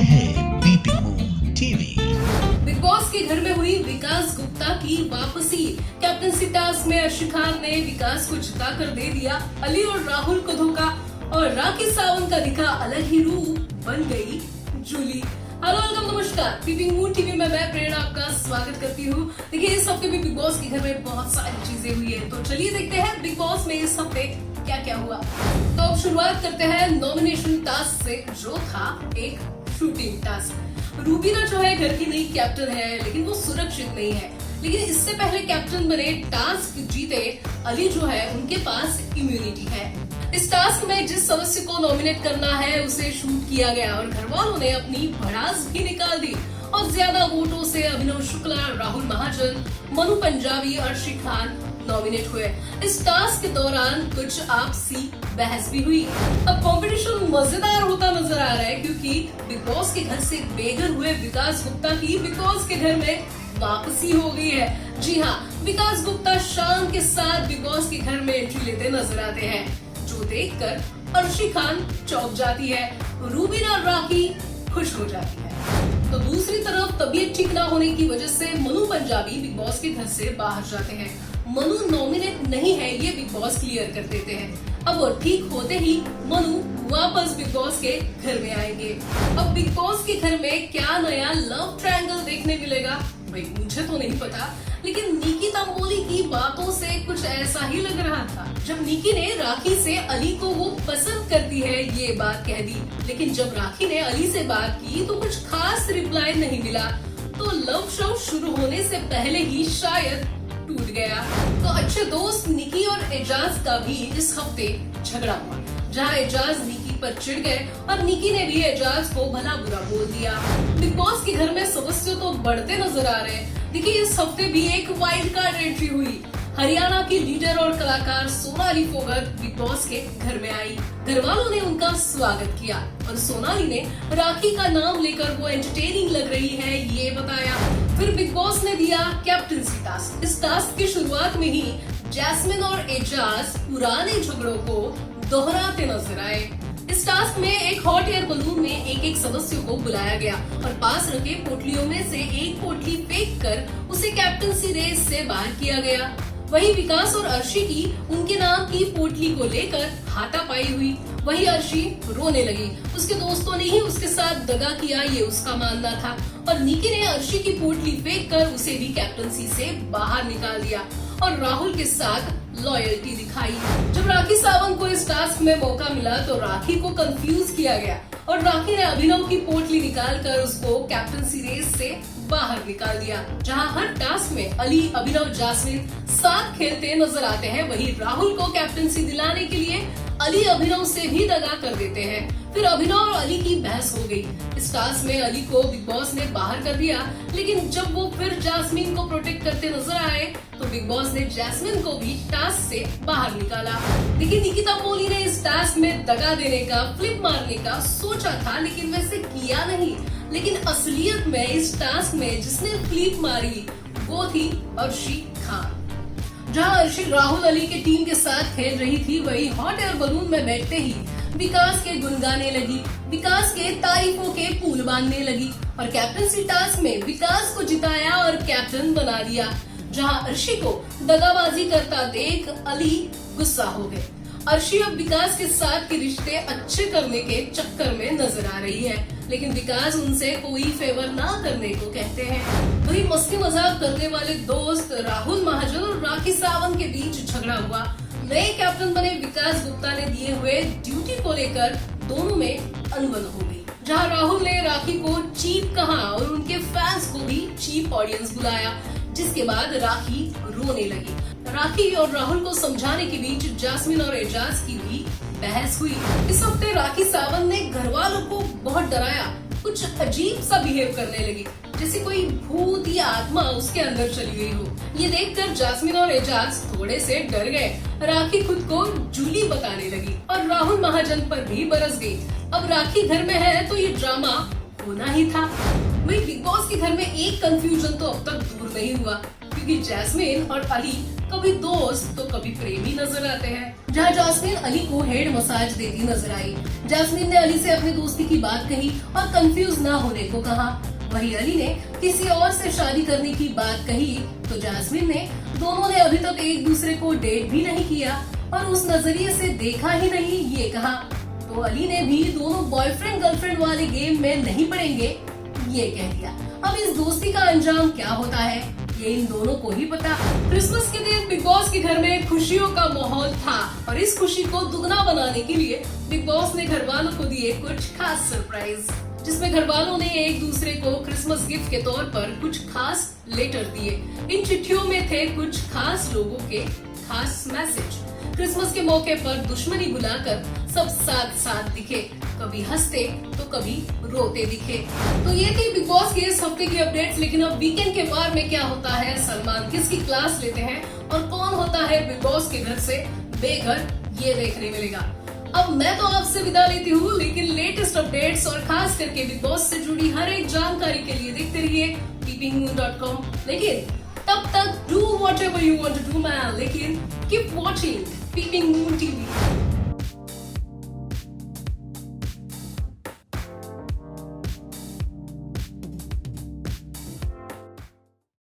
है BP moon TV. Big boss के घर में हुई विकास गुप्ता की वापसी। कैप्टनसी टास्क में अर्शी खान ने विकास को जिता कर दे दिया अली और राहुल को धोखा, और राखी सावंत का दिखा अलग ही रूप, बन गई जूली। हेलो वेलकम नमस्कार, बीपी मून टीवी में मैं प्रेरणा आपका स्वागत करती हूँ। देखिए, इस हफ्ते भी बिग बॉस के घर में बहुत सारी चीजें हुई है, तो चलिए देखते हैं बिग बॉस में इस हफ्ते क्या क्या हुआ। तो अब शुरुआत करते हैं नॉमिनेशन टास्क से, जो था एक शूटिंग टास्क। रूबीना जो है घर की नई कैप्टन है, लेकिन वो सुरक्षित नहीं है। लेकिन इससे पहले कैप्टन बने टास्क जीते अली जो है, उनके पास इम्यूनिटी है। इस टास्क में जिस सदस्य को नॉमिनेट करना है उसे शूट किया गया और घर वालों ने अपनी भड़ास भी निकाल दी और ज्यादा वोटों से अभिनव शुक्ला, राहुल महाजन, मनु पंजाबी, अर्शी खान नॉमिनेट हुए। इस टास्क के दौरान कुछ आपसी बहस भी हुई। अब कंपटीशन मजेदार होता नजर आ रहा है, क्योंकि बिग बॉस के घर से बेघर हुए विकास गुप्ता की बिग बॉस के घर में वापसी हो गई है। जी हाँ, विकास गुप्ता शान के साथ बिग बॉस के घर में एंट्री लेते नजर आते हैं, जो देखकर अर्शी खान चौंक जाती है, रूबीना राखी खुश हो जाती है। तो दूसरी तरफ तबीयत ठीक न होने की वजह से मनु पंजाबी बिग बॉस के घर से बाहर जाते हैं। मनु नॉमिनेट नहीं है, ये बिग बॉस क्लियर कर देते हैं। अब वो ठीक होते ही मनु वापस बिग बॉस के घर में आएंगे। अब बिग बॉस के घर में क्या नया लव ट्रायंगल देखने मिलेगा, भाई मुझे तो नहीं पता, लेकिन निकी तंबोली की बातों से कुछ ऐसा ही लग रहा था। जब निकी ने राखी से अली को वो पसंद करती है ये बात कह दी, लेकिन जब राखी ने अली से बात की तो कुछ खास रिप्लाई नहीं मिला। तो लव शो शुरू होने से पहले ही शायद टूट गया। तो अच्छे दोस्त निकी और एजाज का भी इस हफ्ते झगड़ा हुआ, जहां एजाज निकी पर चिढ़ गए और निकी ने भी एजाज को भला बुरा बोल दिया। बिग बॉस के घर में सदस्य तो बढ़ते नजर आ रहे हैं। देखिए, इस हफ्ते भी एक वाइल्ड कार्ड एंट्री हुई। हरियाणा की लीडर और कलाकार सोनाली फोगट बिग बॉस के घर में आई। घर वालों ने उनका स्वागत किया और सोनाली ने राखी का नाम लेकर वो एंटरटेनिंग लग रही है ये बताया। फिर बिग बॉस ने दिया कैप्टनसी टास्क। इस टास्क की शुरुआत में ही जैस्मिन और एजाज पुराने झगड़ों को दोहराते नजर आए। इस टास्क में एक हॉट एयर बलून में एक सदस्य को बुलाया गया और पास रखे पोटलियों में से एक पोटली फेंक कर उसे कैप्टनसी रेस से बाहर किया गया। वहीं विकास और अर्शी की उनके नाम की पोटली को लेकर हाथापाई हुई। वहीं अर्शी रोने लगी, उसके दोस्तों ने ही उसके साथ दगा किया, ये उसका मानना था, और निकी ने अर्शी की पोटली फेंक कर उसे भी कैप्टनसी से बाहर निकाल दिया और राहुल के साथ लॉयल्टी दिखाई। जब राखी सावंत को इस टास्क में मौका मिला तो राखी को कंफ्यूज किया गया और राखी ने अभिनव की पोटली निकालकर उसको कैप्टनसी रेस से बाहर निकाल दिया। जहां हर टास्क में अली, अभिनव, जास्मिन साथ खेलते नजर आते हैं, वहीं राहुल को कैप्टनसी दिलाने के लिए अली अभिनव से भी दगा कर देते हैं। फिर अभिनव और अली की बहस हो गई। इस टास्क में अली को बिग बॉस ने बाहर कर दिया, लेकिन जब वो फिर जास्मिन को प्रोटेक्ट करते नजर आए तो बिग बॉस ने जैस्मिन को भी टास्क से बाहर निकाला। लेकिन निकी तंबोली ने इस टास्क में दगा देने का, फ्लिप मारने का सोचा था, लेकिन वैसे किया नहीं। लेकिन असलियत में इस टास्क में जिसने फ्लिप मारी वो थी अर्शी खान। जहां अर्शी राहुल अली के टीम के साथ खेल रही थी, वही हॉट एयर बलून में बैठते ही विकास के गुण गाने लगी, विकास के तारीफों के पुल बांधने लगी और कैप्टनसी टास्क में विकास को जिताया और कैप्टन बना दिया। जहां अर्शी को दगाबाजी करता देख अली गुस्सा हो गए। अर्शी अब विकास के साथ के रिश्ते अच्छे करने के चक्कर में नजर आ रही है, लेकिन विकास उनसे कोई फेवर ना करने को कहते हैं। वही मस्ती मजाक करने वाले दोस्त राहुल महाजन और राखी सावंत के बीच झगड़ा हुआ। नए कैप्टन बने विकास गुप्ता ने दिए हुए ड्यूटी को लेकर दोनों में अनबन हो गई। जहां राहुल ने राखी को चीप कहा और उनके फैंस को भी चीप ऑडियंस बुलाया, जिसके बाद राखी रोने लगी। राखी और राहुल को समझाने के बीच जास्मिन और एजाज की भी बहस हुई। इस हफ्ते राखी सावंत ने घर वालों को बहुत डराया, कुछ अजीब सा बिहेव करने लगी, जैसे कोई भूत या आत्मा उसके अंदर चली गई हो। ये देखकर जास्मिन और एजाज थोड़े से डर गए। राखी खुद को जूली बताने लगी और राहुल महाजन पर भी बरस गई। अब राखी घर में है तो ये ड्रामा होना ही था। वही बिग बॉस के घर में एक कंफ्यूजन तो अब तक दूर नहीं हुआ, क्योंकि जैस्मिन और अली कभी दोस्त तो कभी प्रेमी नजर आते हैं। जहाँ जास्मीन अली को हेड मसाज देती नजर आई। जास्मीन ने अली से अपनी दोस्ती की बात कही और कंफ्यूज ना होने को कहा। वहीं अली ने किसी और से शादी करने की बात कही तो जास्मीन ने दोनों ने अभी तक एक दूसरे को डेट भी नहीं किया और उस नजरिए से देखा ही नहीं ये कहा। तो अली ने भी दोनों बॉयफ्रेंड गर्लफ्रेंड वाले गेम में नहीं पड़ेंगे ये कह दिया। अब इस दोस्ती का अंजाम क्या होता है ये इन दोनों को ही पता। क्रिसमस के दिन बिग बॉस के घर में खुशियों का माहौल था और इस खुशी को दुगना बनाने के लिए बिग बॉस ने घर वालों को दिए कुछ खास सरप्राइज, जिसमें घर वालों ने एक दूसरे को क्रिसमस गिफ्ट के तौर पर कुछ खास लेटर दिए। इन चिट्ठियों में थे कुछ खास लोगों के खास मैसेज। क्रिसमस के मौके पर दुश्मनी भुलाकर सब साथ साथ दिखे, कभी हंसते तो कभी रोते दिखे। तो ये थी बिग बॉस के इस हफ्ते की अपडेट्स। लेकिन अब वीकेंड के बार में क्या होता है, सलमान किसकी क्लास लेते हैं और कौन होता है बिग बॉस के घर से बेघर, ये देखने मिलेगा। अब मैं तो आपसे विदा लेती हूँ, लेकिन लेटेस्ट अपडेट्स और खास करके बिग बॉस से जुड़ी हर एक जानकारी के लिए देखते रहिए peepingmoon.com। लेकिन तब तक do whatever you want to do man, लेकिन keep watching Peeping Moon TV।